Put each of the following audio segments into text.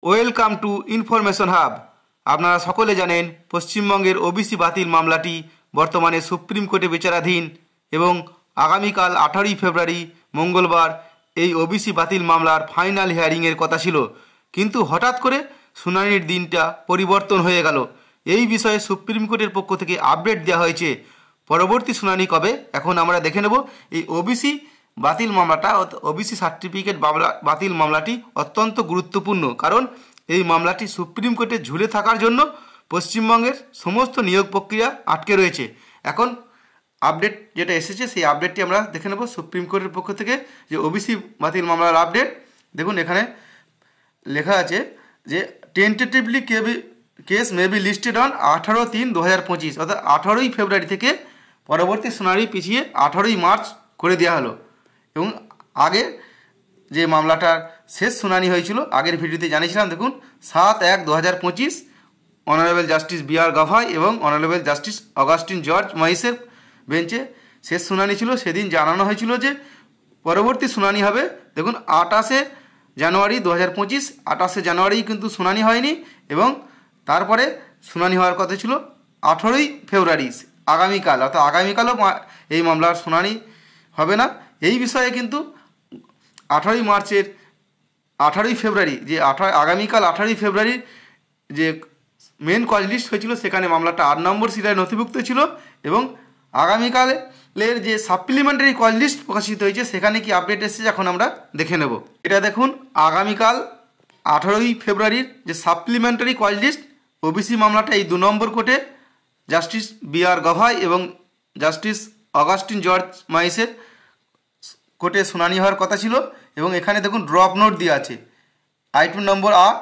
Welcome to information hub. আপনারা সকলে জানেন পশ্চিমবঙ্গের ওবিসি বাতিল মামলাটি বর্তমানে সুপ্রিম কোর্টে বিচারাধীন এবং আগামীকাল 18ই ফেব্রুয়ারি মঙ্গলবার এই ওবিসি বাতিল মামলার ফাইনাল হিয়ারিংয়ের কথা ছিল, কিন্তু হঠাৎ করে শুনানির দিনটা পরিবর্তন হয়ে গেল। এই বিষয়ে সুপ্রিম কোর্টের পক্ষ থেকে আপডেট দেওয়া হয়েছে। পরবর্তী শুনানি কবে এখন আমরা দেখে নেব। এই ওবিসি বাতিল মামলাটা, ওবিসি সার্টিফিকেট বাতিল মামলাটি অত্যন্ত গুরুত্বপূর্ণ, কারণ এই মামলাটি সুপ্রিম কোর্টে ঝুলে থাকার জন্য পশ্চিমবঙ্গের সমস্ত নিয়োগ প্রক্রিয়া আটকে রয়েছে। এখন আপডেট যেটা এসেছে সেই আপডেটটি আমরা দেখে নেব সুপ্রিম কোর্টের পক্ষ থেকে। যে ওবিসি বাতিল মামলার আপডেট দেখুন, এখানে লেখা আছে যে tentatively case may be listed on 18/3/2025, অর্থাৎ 18ই ফেব্রুয়ারি থেকে পরবর্তী শুনানি পিছিয়ে 18ই মার্চ করে দেওয়া হলো। এবং আগে যে মামলাটার শেষ শুনানি হয়েছিল আগের ভিডিওতে জানিয়েছিলাম, দেখুন 7/1/2025 অনারেবল জাস্টিস বি.আর. গাভাই এবং অনারেবল জাস্টিস অগাস্টিন জর্জ মহিসের বেঞ্চে শেষ শুনানি ছিল। সেদিন জানানো হয়েছিল যে পরবর্তী শুনানি হবে দেখুন 28শে জানুয়ারি 2025। 28শে জানুয়ারি কিন্তু শুনানি হয়নি এবং তারপরে শুনানি হওয়ার কথা ছিল 18ই ফেব্রুয়ারি, আগামীকাল। অর্থাৎ আগামীকালও এই মামলার শুনানি হবে না। এই বিষয়ে কিন্তু 18ই ফেব্রুয়ারি যে আগামীকাল 18ই ফেব্রুয়ারি যে মেন কজ লিস্ট হয়েছিল সেখানে মামলাটা 8 নম্বর সিরিয়ায় নথিভুক্ত ছিল এবং আগামীকালের যে সাপ্লিমেন্টারি কজ লিস্ট প্রকাশিত হয়েছে সেখানে কি আপডেট এসেছে এখন আমরা দেখে নেব। এটা দেখুন, আগামীকাল 18ই ফেব্রুয়ারির যে সাপ্লিমেন্টারি কজ লিস্ট ওবিসি মামলাটা এই 2 নম্বর কোর্টে জাস্টিস বি.আর. গাভাই এবং জাস্টিস অগাস্টিন জর্জ মাইসের কোর্টে শুনানি হওয়ার কথা ছিল। এবং এখানে দেখুন ড্রপ নোট দেওয়া আছে। আইটেম নম্বর 8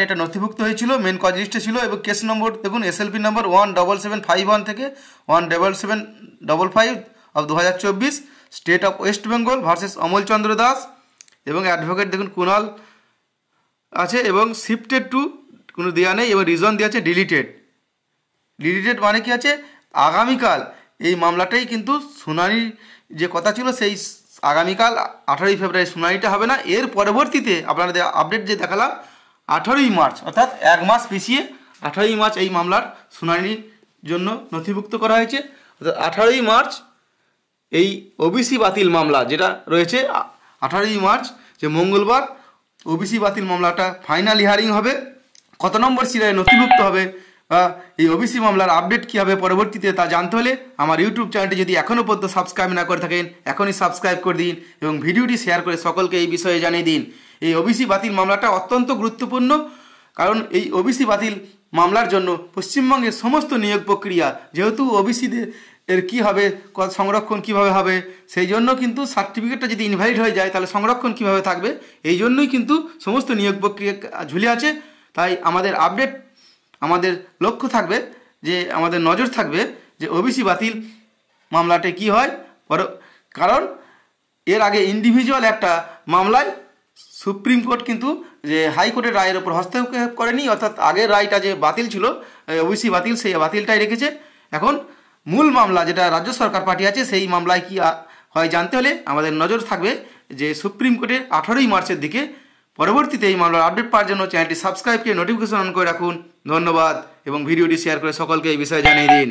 এটা নথিভুক্ত হয়েছিল, মেন কজ লিস্টে ছিল। এবং কেস নম্বর দেখুন SLP নম্বর 17751 থেকে 17755 of 2024, state of West Bengal versus Amal Chandra Das. এবং অ্যাডভোকেট দেখুন কুণাল আছে এবং শিফটেড টু কোনো দেওয়া নেই এবং রিজন দেওয়া আছে ডিলিটেড মানে কি আছে, আগামীকাল এই মামলাটাই কিন্তু শুনানির যে কথা ছিল সেই আগামীকাল 18ই ফেব্রুয়ারি শুনানিটা হবে না। এর পরবর্তীতে আপনাদের আপডেট যে দেখালাম 18ই মার্চ, অর্থাৎ 1 মাস পিছিয়ে 18ই মার্চ এই মামলার শুনানির জন্য নথিভুক্ত করা হয়েছে। অর্থাৎ 18ই মার্চ এই ওবিসি বাতিল মামলা যেটা রয়েছে, 18ই মার্চ যে মঙ্গলবার ওবিসি বাতিল মামলাটা ফাইনাল হিয়ারিং হবে। কত নম্বর সিরিয়ায় নথিভুক্ত হবে এই ওবিসি মামলার আপডেট কী হবে পরবর্তীতে তা জানতে হলে আমার ইউটিউব চ্যানেলটি যদি এখনও পর্যন্ত সাবস্ক্রাইব না করে থাকেন এখনই সাবস্ক্রাইব করে দিন এবং ভিডিওটি শেয়ার করে সকলকে এই বিষয়ে জানিয়ে দিন। এই ওবিসি বাতিল মামলাটা অত্যন্ত গুরুত্বপূর্ণ, কারণ এই ওবিসি বাতিল মামলার জন্য পশ্চিমবঙ্গের সমস্ত নিয়োগ প্রক্রিয়া, যেহেতু ওবিসিদের এর কী হবে, সংরক্ষণ কীভাবে হবে, সেই জন্য কিন্তু সার্টিফিকেটটা যদি ইনভ্যালিড হয়ে যায় তাহলে সংরক্ষণ কীভাবে থাকবে, এই জন্যই কিন্তু সমস্ত নিয়োগ প্রক্রিয়া ঝুলে আছে। তাই আমাদের আপডেট, আমাদের লক্ষ্য থাকবে যে আমাদের নজর থাকবে যে ওবিসি বাতিল মামলাতে কি হয়। কারণ এর আগে ইন্ডিভিজুয়াল একটা মামলায় সুপ্রিম কোর্ট কিন্তু যে হাইকোর্টের রায়ের ওপর হস্তক্ষেপ করেনি, অর্থাৎ আগের রায়টা যে বাতিল ছিল ওবিসি বাতিল, সেই বাতিলটাই রেখেছে। এখন মূল মামলা যেটা রাজ্য সরকার পার্টি আছে সেই মামলায় কি হয় জানতে হলে আমাদের নজর থাকবে যে সুপ্রিম কোর্টের 18ই মার্চের দিকে। পরবর্তীতে এই মামলার আপডেট পাওয়ার জন্য চ্যানেলটি সাবস্ক্রাইব করে নোটিফিকেশন অন করে রাখুন। ধন্যবাদ এবং ভিডিওটি শেয়ার করে সকলকে এই বিষয়ে জানিয়ে দিন।